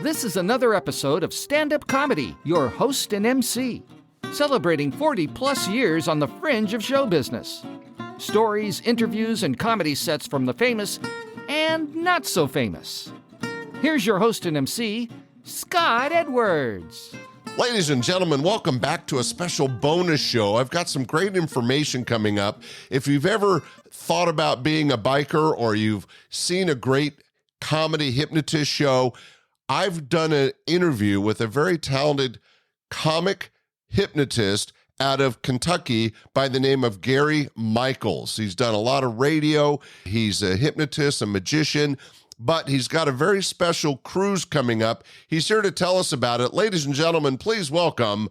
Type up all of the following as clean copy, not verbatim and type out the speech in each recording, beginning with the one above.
This is another episode of Standup Comedy, your host and MC, celebrating 40-plus years on the fringe of show business. Stories, interviews, and comedy sets from the famous and not so famous. Here's your host and MC, Scott Edwards. Ladies and gentlemen, welcome back to a special bonus show. I've got some great information coming up. If you've ever thought about being a biker or you've seen a great comedy hypnotist show, I've done an interview with a very talented comic hypnotist out of Kentucky by the name of Gary Michaels. He's done a lot of radio. He's a hypnotist, a magician, but he's got a very special cruise coming up. He's here to tell us about it. Ladies and gentlemen, please welcome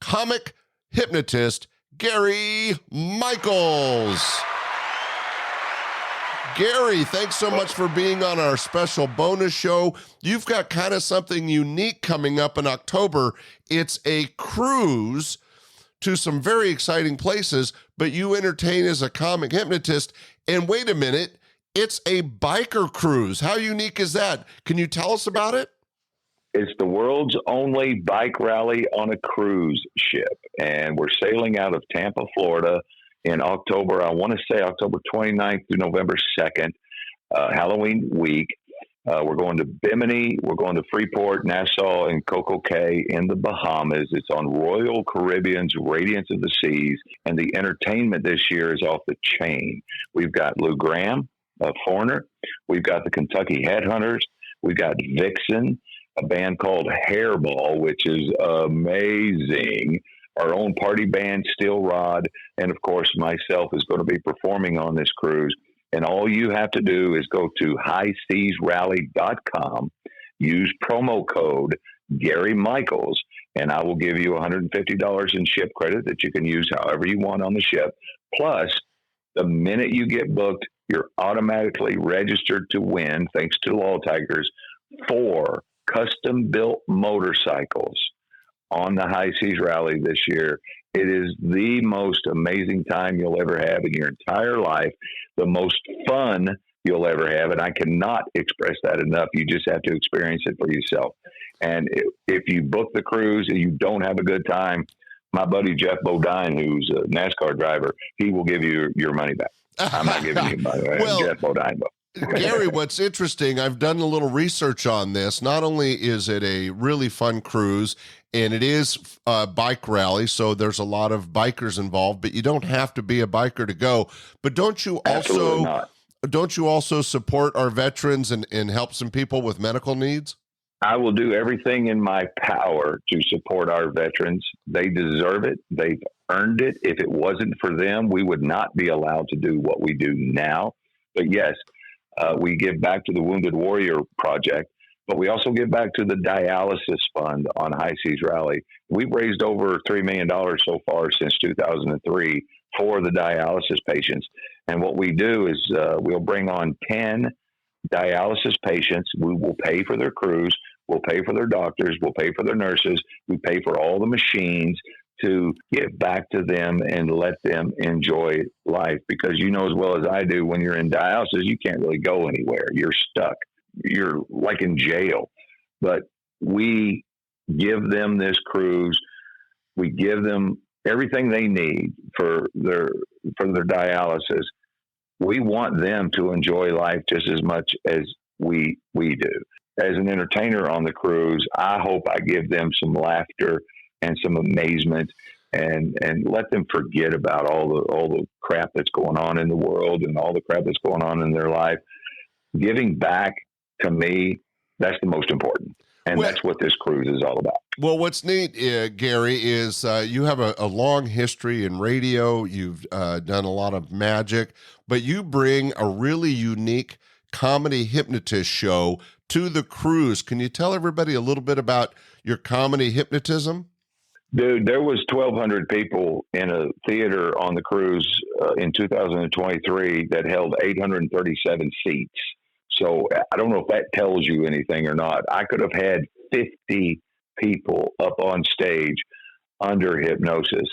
comic hypnotist Gary Michaels. Gary, thanks so much for being on our special bonus show. You've got kind of something unique coming up in October. It's a cruise to some very exciting places, but you entertain as a comic hypnotist. And wait a minute, it's a biker cruise. How unique is that? Can you tell us about it? It's the world's only bike rally on a cruise ship. And we're sailing out of Tampa, Florida in October. I want to say October 29th through November 2nd, Halloween week. We're going to Bimini. We're going to Freeport, Nassau, and Coco Cay in the Bahamas. It's on Royal Caribbean's Radiance of the Seas. And the entertainment this year is off the chain. We've got Lou Graham, a foreigner. We've got the Kentucky Headhunters. We've got Vixen, a band called Hairball, which is amazing. Our own party band, Steel Rod, and of course, myself is going to be performing on this cruise. And all you have to do is go to highseasrally.com, use promo code Gary Michaels, and I will give you $150 in ship credit that you can use however you want on the ship. Plus, the minute you get booked, you're automatically registered to win, thanks to Law Tigers, 4 custom-built motorcycles on the High Seas Rally this year. It is the most amazing time you'll ever have in your entire life, the most fun you'll ever have, and I cannot express that enough. You just have to experience it for yourself. And if you book the cruise and you don't have a good time, my buddy Jeff Bodine, who's a NASCAR driver, he will give you your money back. I'm not giving you money back. Well, Jeff Bodine, but. Gary, what's interesting, I've done a little research on this. Not only is it a really fun cruise, and it is a bike rally, so there's a lot of bikers involved, but you don't have to be a biker to go. But don't you also support our veterans and help some people with medical needs? I will do everything in my power to support our veterans. They deserve it. They've earned it. If it wasn't for them, we would not be allowed to do what we do now. But yes, we give back to the Wounded Warrior Project, but we also give back to the dialysis fund on High Seas Rally. We've raised over $3 million so far since 2003 for the dialysis patients. And what we do is we'll bring on 10 dialysis patients. We will pay for their crews. We'll pay for their doctors. We'll pay for their nurses. We pay for all the machines to give back to them and let them enjoy life. Because you know as well as I do, when you're in dialysis, you can't really go anywhere. You're stuck. You're like in jail. But we give them this cruise. We give them everything they need for their dialysis. We want them to enjoy life just as much as we do. As an entertainer on the cruise, I hope I give them some laughter and some amazement, and let them forget about all the crap that's going on in the world and all the crap that's going on in their life. Giving back, to me, that's the most important. And that's what this cruise is all about. Well, what's neat, Gary, is you have a long history in radio. You've done a lot of magic, but you bring a really unique comedy hypnotist show to the cruise. Can you tell everybody a little bit about your comedy hypnotism? Dude, there was 1,200 people in a theater on the cruise in 2023 that held 837 seats. So I don't know if that tells you anything or not. I could have had 50 people up on stage under hypnosis.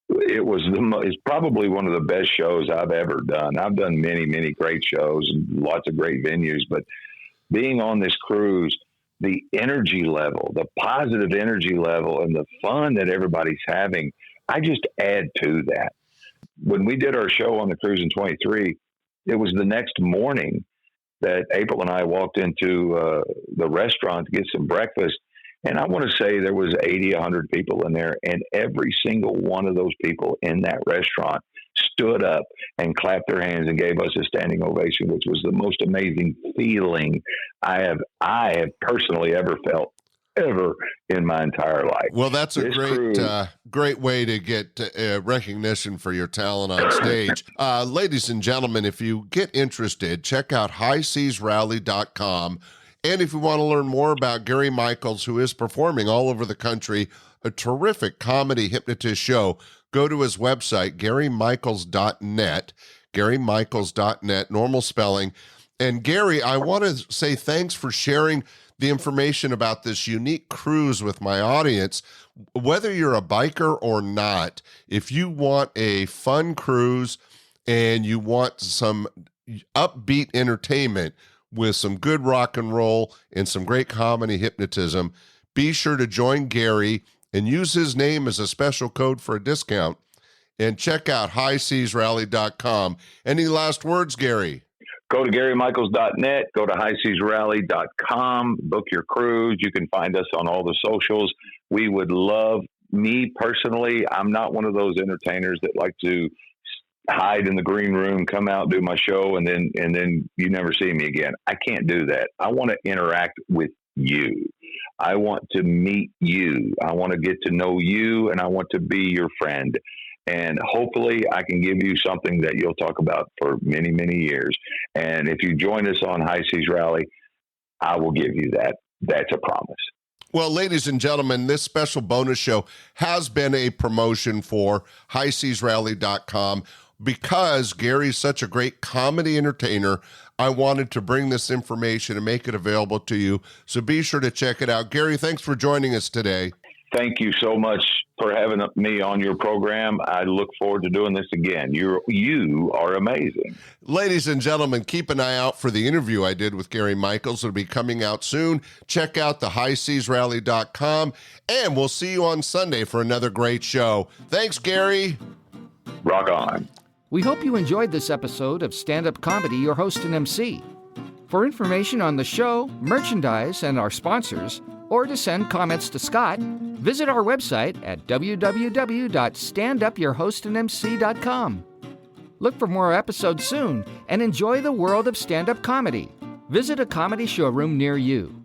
It's probably one of the best shows I've ever done. I've done many, many great shows and lots of great venues, but being on this cruise the energy level, the positive energy level, and the fun that everybody's having, I just add to that. When we did our show on the cruise in 23, it was the next morning that April and I walked into the restaurant to get some breakfast. And I want to say there was 80, 100 people in there. And every single one of those people in that restaurant stood up and clapped their hands and gave us a standing ovation, which was the most amazing feeling I have personally ever felt ever in my entire life. Well, that's a great way to get recognition for your talent on stage. Ladies and gentlemen, if you get interested, check out highseasrally.com. And if you want to learn more about Gary Michaels, who is performing all over the country, a terrific comedy hypnotist show, go to his website, GaryMichaels.net, GaryMichaels.net, normal spelling. And Gary, I want to say thanks for sharing the information about this unique cruise with my audience. Whether you're a biker or not, if you want a fun cruise and you want some upbeat entertainment with some good rock and roll and some great comedy hypnotism, be sure to join Gary and use his name as a special code for a discount. And check out highseasrally.com. Any last words, Gary? Go to GaryMichaels.net, go to highseasrally.com, book your cruise. You can find us on all the socials. We would love, me personally, I'm not one of those entertainers that like to hide in the green room, come out, do my show, and then you never see me again. I can't do that. I want to interact with you. I want to meet you. I want to get to know you, and I want to be your friend. And hopefully I can give you something that you'll talk about for many, many years. And if you join us on High Seas Rally, I will give you that. That's a promise. Well, ladies and gentlemen, this special bonus show has been a promotion for highseasrally.com. Because Gary's such a great comedy entertainer, I wanted to bring this information and make it available to you. So be sure to check it out. Gary, thanks for joining us today. Thank you so much for having me on your program. I look forward to doing this again. You are amazing. Ladies and gentlemen, keep an eye out for the interview I did with Gary Michaels. It'll be coming out soon. Check out the highseasrally.com, and we'll see you on Sunday for another great show. Thanks, Gary. Rock on. We hope you enjoyed this episode of Stand-Up Comedy, your host and MC. For information on the show, merchandise, and our sponsors, or to send comments to Scott, visit our website at www.standupyourhostandmc.com. Look for more episodes soon and enjoy the world of stand-up comedy. Visit a comedy showroom near you.